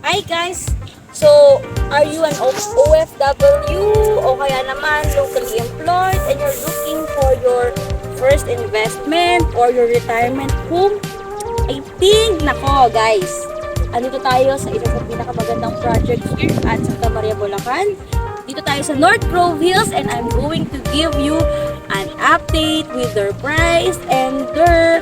Hi guys! So, are you an OFW o kaya naman locally employed and you're looking for your first investment or your retirement home? I think, nako guys, andito tayo sa isa sa pinakamagandang project here at Santa Maria, Bulacan. Dito tayo sa North Grove Hills and I'm going to give you an update with their price and their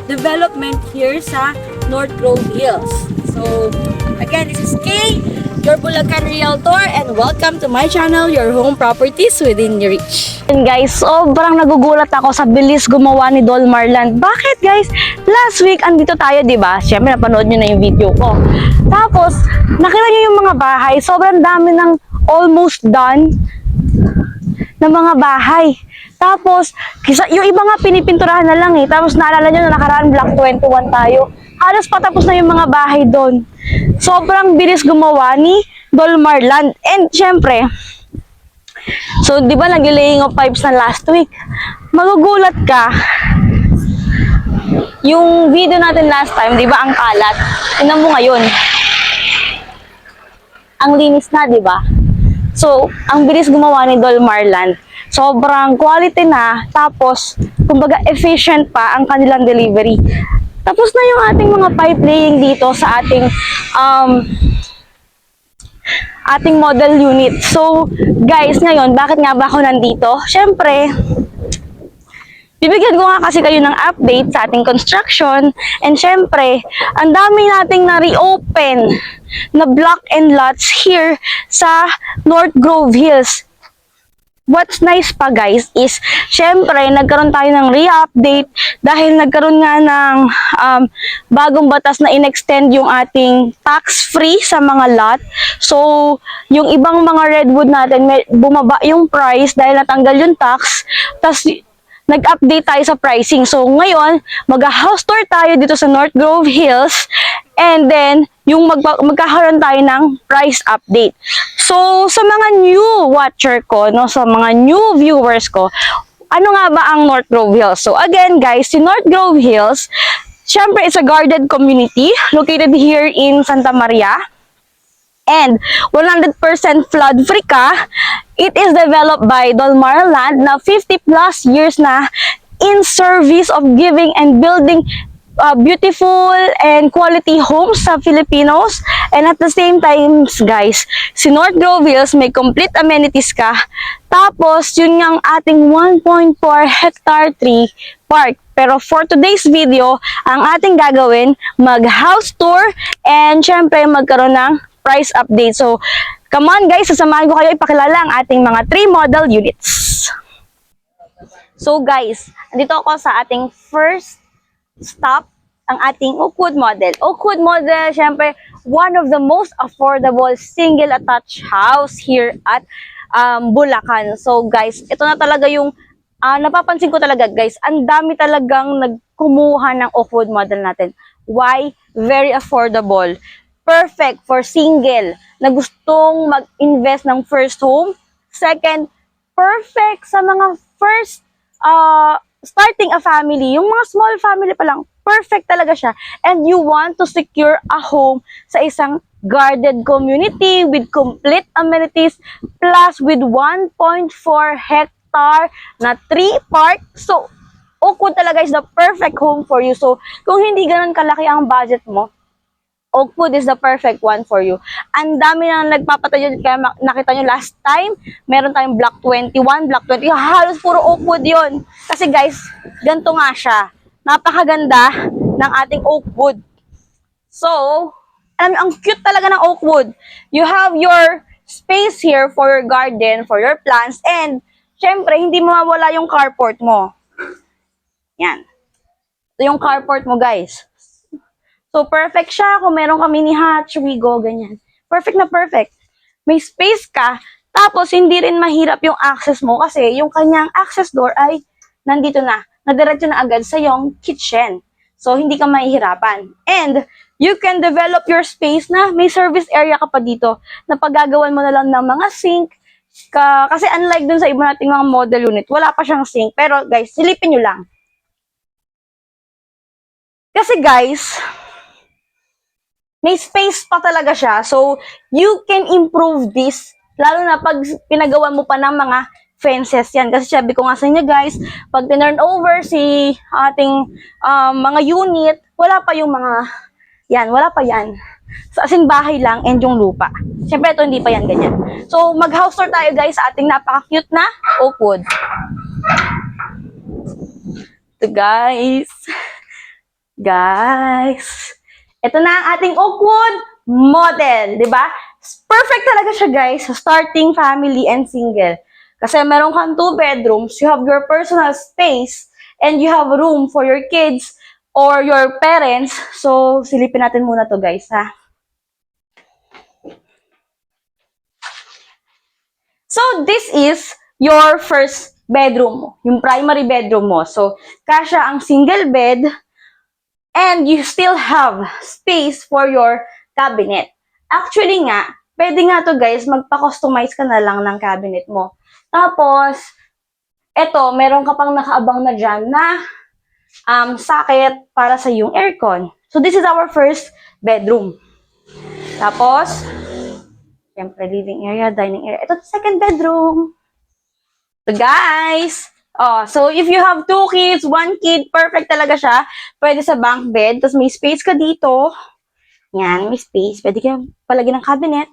development here sa North Grove Hills. So, again, this is Kay, your Bulacan Realtor, and welcome to my channel, your home properties within your reach. And guys, sobrang nagugulat ako sa bilis gumawa ni Dolmar Land. Bakit guys? Last week, andito tayo, di ba? Siyempre, napanood nyo na yung video ko. Tapos, nakita nyo yung mga bahay. Sobrang dami ng almost done na mga bahay. Tapos, yung iba nga pinipinturahan na lang eh. Tapos, naalala nyo na nakaraan, Block 21 tayo. Halos patapos na yung mga bahay doon. Sobrang bilis gumawa ni Dolmar Land. And syempre, so di ba nag-laying of pipes na last week? Magugulat ka. Yung video natin last time, di ba ang kalat? Tingnan mo ngayon. Ang linis na, di ba? So, ang bilis gumawa ni Dolmar Land. Sobrang quality na, tapos, kumbaga efficient pa ang kanilang delivery. Tapos na yung ating mga pipe laying dito sa ating model unit. So, guys, ngayon, bakit nga ba ako nandito? Syempre, bibigyan ko nga kasi kayo ng update sa ating construction. And syempre, ang dami nating na-reopen na block and lots here sa North Grove Hills. What's nice pa guys is, syempre, nagkaroon tayo ng re-update dahil nagkaroon nga ng bagong batas na in-extend yung ating tax-free sa mga lot. So, yung ibang mga redwood natin, bumaba yung price dahil natanggal yung tax. Tapos, nag-update tayo sa pricing. So, ngayon, mag-house tour tayo dito sa North Grove Hills. And then, yung magkakaroon tayo ng price update. So, sa mga new watcher ko, no, sa mga new viewers ko, ano nga ba ang North Grove Hills? So, again, guys, si North Grove Hills, syempre, it's a guarded community located here in Santa Maria. And 100% flood-free ka. It is developed by Dolmar Land na 50 plus years na in service of giving and building beautiful and quality homes sa Filipinos. And at the same time, guys, si North Grove Hills may complete amenities ka. Tapos, yun yung ating 1.4 hectare tree park. Pero for today's video, ang ating gagawin, mag-house tour and syempre magkaroon ng price update. So, come on guys, sasamahan ko kayo ipakilala ang ating mga 3 model units. So guys, andito ako sa ating first stop, ang ating Oakwood model. Oakwood model, syempre, one of the most affordable single attached house here at Bulacan. So guys, ito na talaga yung napapansin ko talaga guys, ang dami talagang nagkumuha ng Oakwood model natin. Why? Very affordable. Perfect for single na gustong mag-invest ng first home. Second, perfect sa mga first starting a family. Yung mga small family pa lang, perfect talaga siya. And you want to secure a home sa isang guarded community with complete amenities plus with 1.4 hectare na tree park. So, Oakwood talaga is the perfect home for you. So, kung hindi ganun kalaki ang budget mo, Oakwood is the perfect one for you. Ang dami na nagpapatayo, kaya nakita nyo last time, meron tayong Block 21, Block 20, halos puro Oakwood yon. Kasi guys, ganito nga siya. Napakaganda ng ating Oakwood. So, alam ang cute talaga ng Oakwood. You have your space here for your garden, for your plants, and syempre, hindi mawawala yung carport mo. Yan. Ito yung carport mo guys. So, perfect siya kung meron ka mini hatch, wigo, ganyan. Perfect na perfect. May space ka, tapos hindi rin mahirap yung access mo kasi yung kanyang access door ay nandito na. Nadiretso na agad sa yung kitchen. So, hindi ka mahihirapan. And, you can develop your space na may service area ka pa dito na paggagawan mo na lang ng mga sink. Kasi unlike dun sa iba nating mga model unit, wala pa siyang sink. Pero guys, silipin nyo lang. Kasi guys, may space pa talaga siya. So, you can improve this. Lalo na pag pinagawa mo pa ng mga fences yan. Kasi sabi ko nga sa inyo guys, pag tinurn over si ating mga unit, wala pa yung mga, wala pa yan. So, as in bahay lang and yung lupa. Siyempre, ito hindi pa yan ganyan. So, mag-house tour tayo guys sa ating napaka-cute na oak wood. Ito guys. Guys. Ito na ang ating oak wood model. Diba? Perfect talaga siya guys sa starting family and single. Kasi meron kang 2 bedrooms, you have your personal space, and you have room for your kids or your parents. So, silipin natin muna to guys ha. So, this is your first bedroom mo. Yung primary bedroom mo. So, kasya ang single bed and you still have space for your cabinet. Actually nga, pwede nga to guys, magpa-customize ka na lang ng cabinet mo. Tapos, eto, meron ka pang nakaabang na dyan na socket para sa yung aircon. So, this is our first bedroom. Tapos, siyempre, living area, dining area. Ito, second bedroom. So, guys. Oh, so, if you have 2 kids, 1 kid, perfect talaga siya. Pwede sa bunk bed. Tapos, may space ka dito. Yan, may space. Pwede ka palagyan ng cabinet.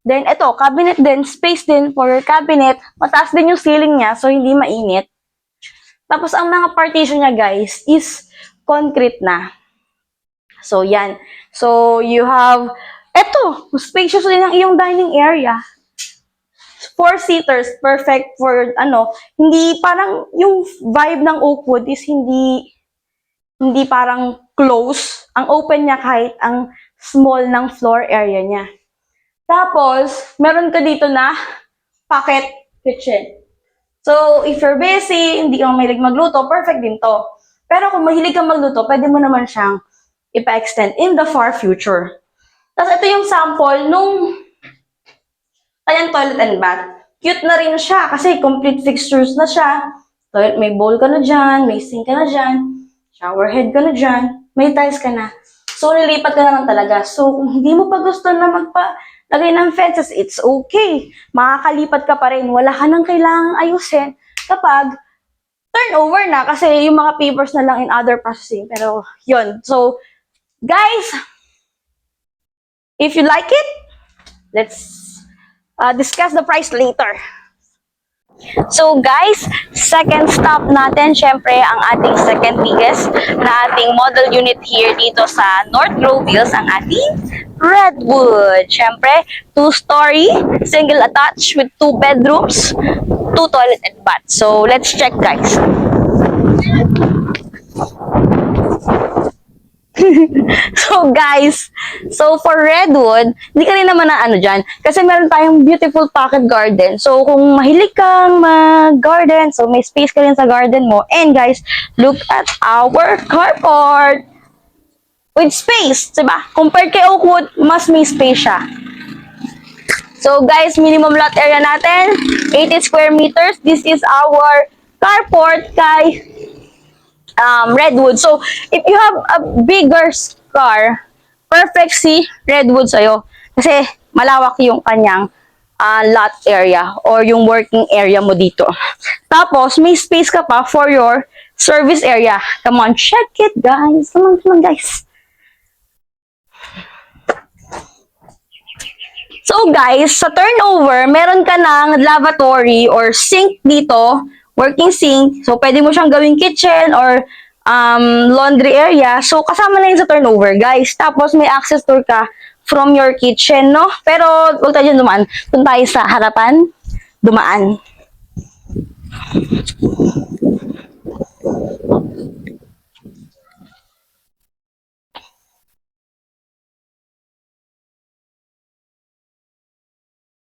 Then, ito, cabinet din. Space din for your cabinet. Mataas din yung ceiling niya, so, hindi mainit. Tapos, ang mga partition niya, guys, is concrete na. So, yan. So, you have eto, spacious din ang iyong dining area. 4-seaters, perfect for, hindi parang, yung vibe ng Oakwood is hindi parang close. Ang open niya kahit ang small ng floor area niya. Tapos, meron ka dito na pocket kitchen. So, if you're busy, hindi ka mahilig magluto, perfect din to. Pero kung mahilig kang magluto, pwede mo naman siyang ipa-extend in the far future. Tapos ito yung sample nung toilet and bath. Cute na rin siya kasi complete fixtures na siya. Toilet, may bowl ka na dyan, may sink ka na dyan, shower head ka na dyan, may tiles ka na. So, nilipat ka na lang talaga. So, kung hindi mo pa gusto na magpalagay ng fences, it's okay. Makakalipat ka pa rin. Wala ka nang kailangang ayusin kapag turnover na kasi yung mga papers na lang in other processing. Pero, yun. So, guys, if you like it, let's discuss the price later. So guys, second stop natin, syempre ang ating second biggest na ating model unit here dito sa North Grove Hills, ang ating Redwood. Syempre, 2-story, single attached with 2 bedrooms, 2 toilet and bath. So let's check guys. So guys, for Redwood, hindi ka rin naman na dyan. Kasi meron tayong beautiful pocket garden. So kung mahilig kang mag-garden, so may space ka rin sa garden mo. And guys, look at our carport. With space, diba? Compared kay Oakwood, mas may space siya. So guys, minimum lot area natin, 80 square meters. This is our carport kay Redwood. So, if you have a bigger car, perfect si Redwood sa'yo. Kasi malawak yung kanyang lot area or yung working area mo dito. Tapos, may space ka pa for your service area. Come on, check it guys. Come on guys. So guys, sa turnover, meron ka ng lavatory or sink dito, working sink. So, pwede mo siyang gawing kitchen or laundry area. So, kasama na yun sa turnover, guys. Tapos, may access tour ka from your kitchen, no? Pero, huwag tayo dyan dumaan. Doon tayo sa harapan. Dumaan.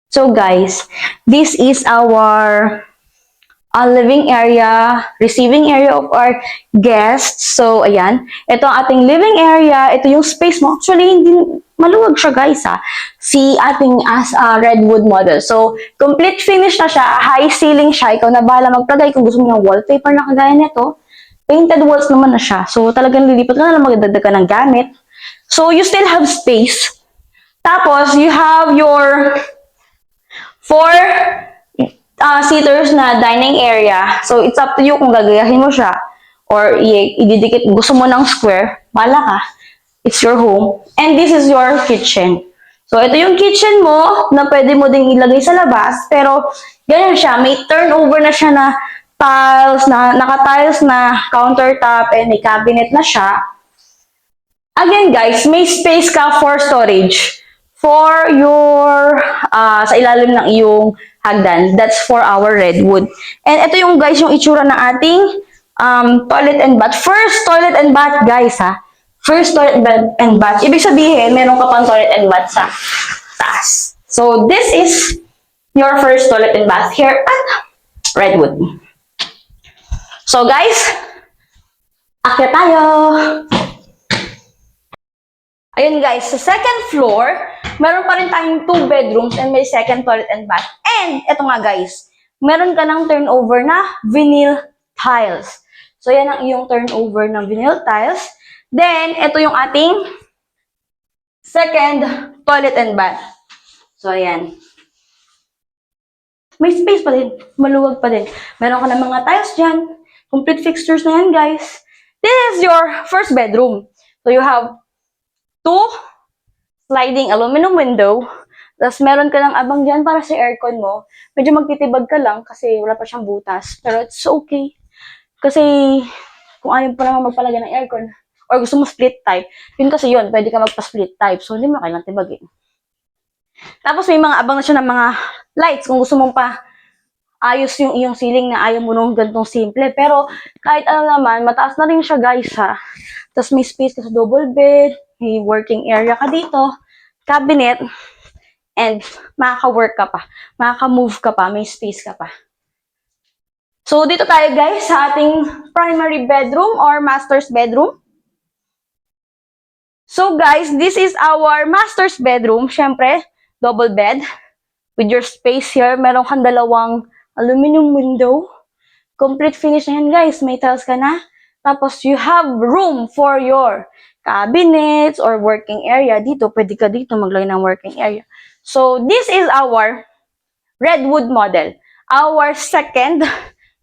So, guys, this is our living area, receiving area of our guests. So, ayan. Ito ang ating living area. Ito yung space mo. Actually, hindi maluwag siya, guys, ha. Si ating Redwood model. So, complete finish na siya. High ceiling siya. Ikaw na bahala magplagay kung gusto mo ng wallpaper na kagaya nito. Painted walls naman na siya. So, talagang lilipat ka na lang, magdadagdag ka ng gamit. So, you still have space. Tapos, you have your 4 seaters na dining area. So, it's up to you kung gagayahin mo siya or ididikit. Gusto mo ng square, wala ka. It's your home. And this is your kitchen. So, ito yung kitchen mo na pwede mo ding ilagay sa labas. Pero, ganyan siya. May turnover na siya na tiles, na naka-tiles na countertop, and may cabinet na siya. Again, guys, may space ka for storage. For your, sa ilalim ng iyong hagdan. That's for our redwood. And ito yung, guys, yung itsura ng ating toilet and bath. First toilet and bath, guys, ha. First toilet and bath. Ibig sabihin, meron ka pang toilet and bath sa taas. So, this is your first toilet and bath here at Redwood. So, guys, akyat tayo. Ayun, guys, sa second floor, meron pa rin tayong 2 bedrooms and may second toilet and bath. And, eto nga, guys, meron ka ng turnover na vinyl tiles. So, yan ang iyong turnover ng vinyl tiles. Then, ito yung ating second toilet and bath. So, ayan. May space pa din. Maluwag pa din. Meron ka ng mga tiles dyan. Complete fixtures na yan, guys. This is your first bedroom. So, you have 2 sliding aluminum window. Tapos, meron ka ng abang dyan para sa aircon mo. Medyo magtitibag ka lang kasi wala pa siyang butas. Pero, it's okay. Kasi, kung ayaw pa naman magpalagay ng aircon, or gusto mo split type, yun kasi yun, pwede ka magpa-split type. So, hindi mo kailangan tibagin. Tapos, may mga abang na siya ng mga lights kung gusto mong pa ayos yung iyong ceiling na ayaw mo nung gantong simple. Pero, kahit ano naman, mataas na rin siya, guys, ha. Tapos, may space ka sa double bed, may working area ka dito, cabinet, and makaka-work ka pa, makaka-move ka pa, may space ka pa. So, dito tayo, guys, sa ating primary bedroom or master's bedroom. So, guys, this is our master's bedroom. Siyempre, double bed. With your space here, meron kang 2 aluminum window. Complete finish na yan, guys. May tiles ka na. Tapos, you have room for your cabinets or working area. Dito, pwede ka dito maglagay ng working area. So, this is our Redwood model. Our second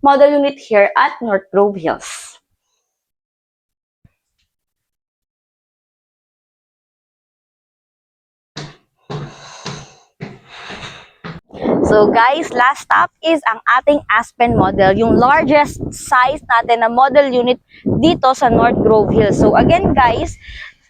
model unit here at North Grove Hills. So guys, last stop is ang ating Aspen model, yung largest size natin na model unit dito sa North Grove Hills. So again guys,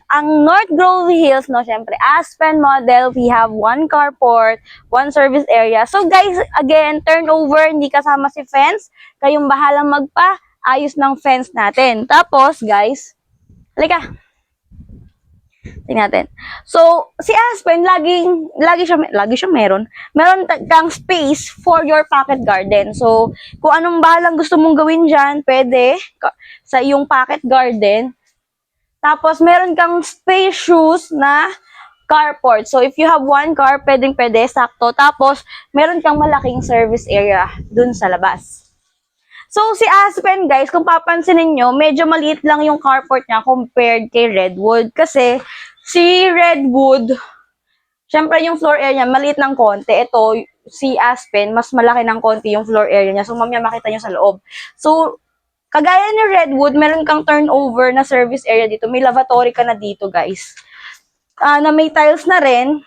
ang North Grove Hills, no, syempre, Aspen model, we have 1 carport, 1 service area. So guys, again, turnover, hindi kasama si fence. Kayong bahalang magpa-ayos ng fence natin. Tapos guys, halika. Tingnan natin. So, si Aspen, lagi siya meron. Meron kang space for your pocket garden. So, kung anong bahalang gusto mong gawin dyan, pwede sa iyong pocket garden. Tapos, meron kang spacious na carport. So, if you have 1 car, pwede, sakto. Tapos, meron kang malaking service area dun sa labas. So, si Aspen, guys, kung papansinin nyo, medyo maliit lang yung carport niya compared kay Redwood. Kasi, si Redwood, syempre yung floor area niya, maliit ng konti. Ito, si Aspen, mas malaki ng konti yung floor area niya. So, mamaya makita nyo sa loob. So, kagaya ni Redwood, meron kang turnover na service area dito. May lavatory ka na dito, guys. Na may tiles na rin.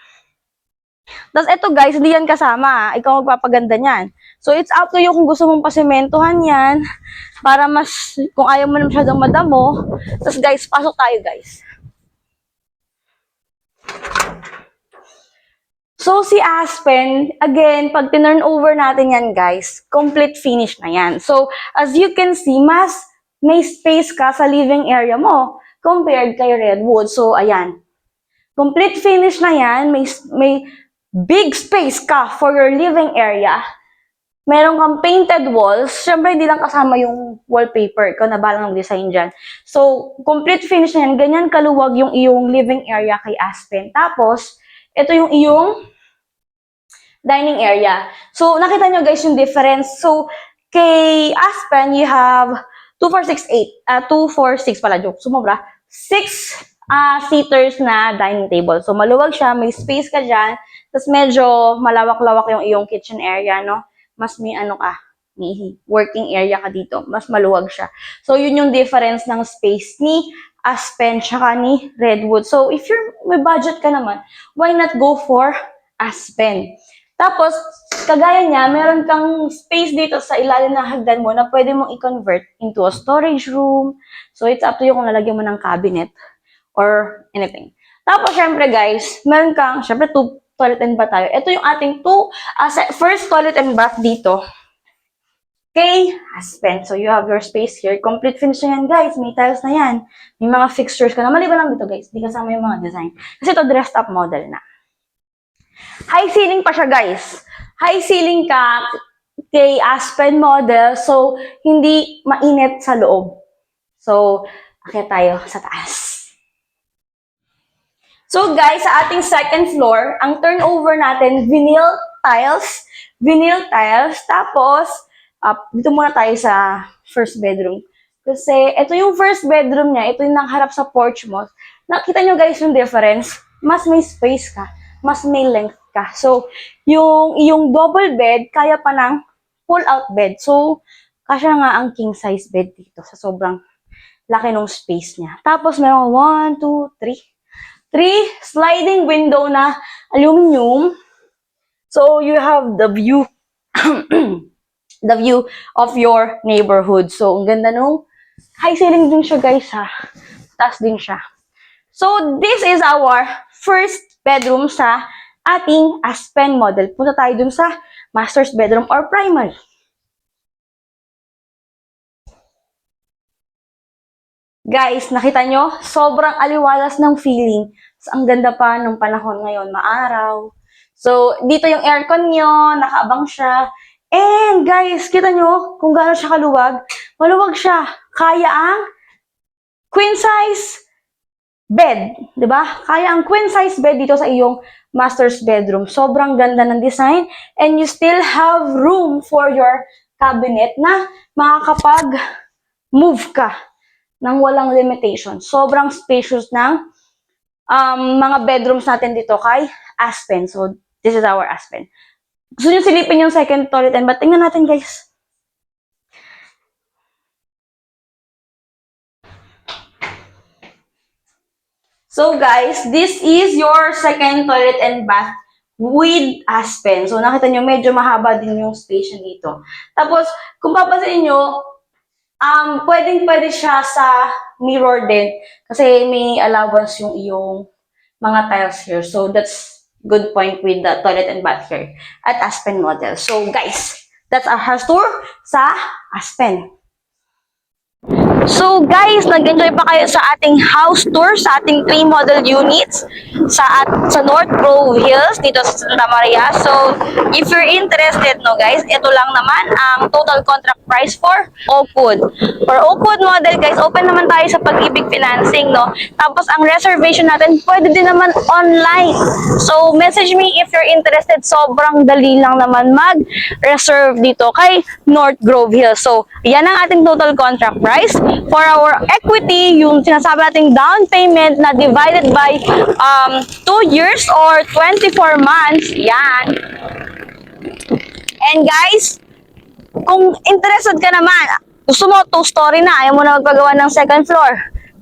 Tapos ito guys, hindi yan kasama. Ikaw magpapaganda niyan. So it's up to you kung gusto mong pasimentohan yan. Para mas, kung ayaw mo na masyadong madamo. Tapos guys, pasok tayo guys. So si Aspen, again, pag tinurn over natin yan guys, complete finish na yan. So as you can see, mas may space ka sa living area mo compared kay Redwood. So ayan. Complete finish na yan. May big space ka for your living area. Meron kang painted walls. Siyempre, hindi lang kasama yung wallpaper. Ikaw na balang mag-design dyan. So, complete finish na yan. Ganyan kaluwag yung iyong living area kay Aspen. Tapos, ito yung iyong dining area. So, nakita nyo guys yung difference. So, kay Aspen, you have 2468. 246 pala, joke. Sumobra. 6 seaters na dining table. So, maluwag siya, may space ka dyan, tapos medyo malawak-lawak yung iyong kitchen area, no? Mas may may working area ka dito. Mas maluwag siya. So, yun yung difference ng space ni Aspen tsaka ni Redwood. So, if may budget ka naman, why not go for Aspen? Tapos, kagaya niya, meron kang space dito sa ilalim ng hagdan mo na pwede mong i-convert into a storage room. So, it's up to you kung lalagyan mo ng cabinet or anything. Tapos, syempre guys, meron kang, syempre, 2 toilet and bath tayo. Ito yung ating first toilet and bath dito kay Aspen. So, you have your space here. Complete finish na yan, guys. May tiles na yan. May mga fixtures ka na. Maliban lang dito, guys. Di kasama yung mga design. Kasi ito, dressed up model na. High ceiling pa siya, guys. High ceiling ka kay Aspen model. So, hindi mainit sa loob. So, akyat tayo sa taas. So guys, sa ating second floor, ang turnover natin, vinyl tiles, tapos, dito muna tayo sa first bedroom. Kasi, ito yung first bedroom niya, ito yung nakaharap sa porch mo. Nakita nyo guys yung difference? Mas may space ka, mas may length ka. So, yung double bed, kaya pa ng pull-out bed. So, kasya nga ang king size bed dito sa sobrang laki ng space niya. Tapos, meron 1, 2, 3 sliding window na aluminum. So, you have the view the view of your neighborhood. So, ang ganda nung high ceiling din siya, guys, ha. Taas din siya. So, this is our first bedroom sa ating Aspen model. Punta tayo dun sa master's bedroom or primary. Guys, nakita nyo? Sobrang aliwalas ng feeling. So, ang ganda pa ng panahon ngayon, maaraw. So, dito yung aircon nyo, nakaabang siya. And guys, kita nyo kung gaano siya kaluwag? Maluwag siya. Kaya ang queen size bed. Diba? Kaya ang queen size bed dito sa iyong master's bedroom. Sobrang ganda ng design. And you still have room for your cabinet na makakapag-move ka nang walang limitation. Sobrang spacious ng mga bedrooms natin dito kay Aspen. So, this is our Aspen. Gusto nyo silipin yung second toilet and bath? Tingnan natin, guys. So, guys, this is your second toilet and bath with Aspen. So, nakita nyo, medyo mahaba din yung space dito. Tapos, kung papansin nyo, pwede siya sa mirror din kasi may allowance yung iyong mga tiles here. So, that's good point with the toilet and bath here at Aspen model. So, guys, that's our house tour sa Aspen. So guys, nag-enjoy pa kayo sa ating house tour, sa ating 3 model units sa North Grove Hills dito sa Santa Maria. So if you're interested, no guys, ito lang naman ang total contract price for Oakwood. For Oakwood model guys, open naman tayo sa Pag-ibig Financing, no. Tapos ang reservation natin pwede din naman online. So message me if you're interested. Sobrang dali lang naman mag-reserve dito kay North Grove Hills. So yan ang ating total contract price. For our equity, yung sinasabi nating down payment na divided by 2 years or 24 months, yan. And guys, kung interested ka naman, gusto mo 2-story na, ayaw mo na magpagawa ng second floor,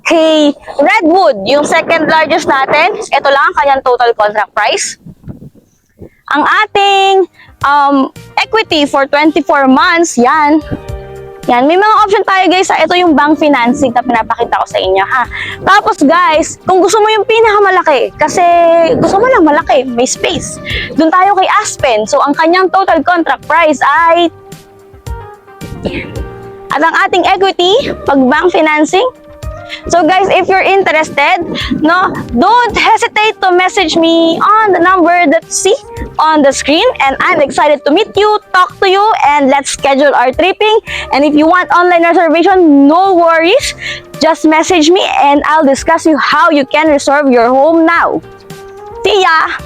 kay Redwood, yung second largest natin, ito lang ang kanyang total contract price. Ang ating equity for 24 months, yan. Yan, may mga option tayo guys. Ito yung bank financing na pinapakita ko sa inyo ha. Tapos guys, kung gusto mo yung pinakamalaki, kasi gusto mo lang malaki, may space, doon tayo kay Aspen. So ang kanyang total contract price ay at ang ating equity, pag bank financing. So guys, if you're interested, no, don't hesitate to message me on the number that you see on the screen, and I'm excited to meet you, talk to you, and let's schedule our tripping. And if you want online reservation, no worries, just message me and I'll discuss you how you can reserve your home now. See ya!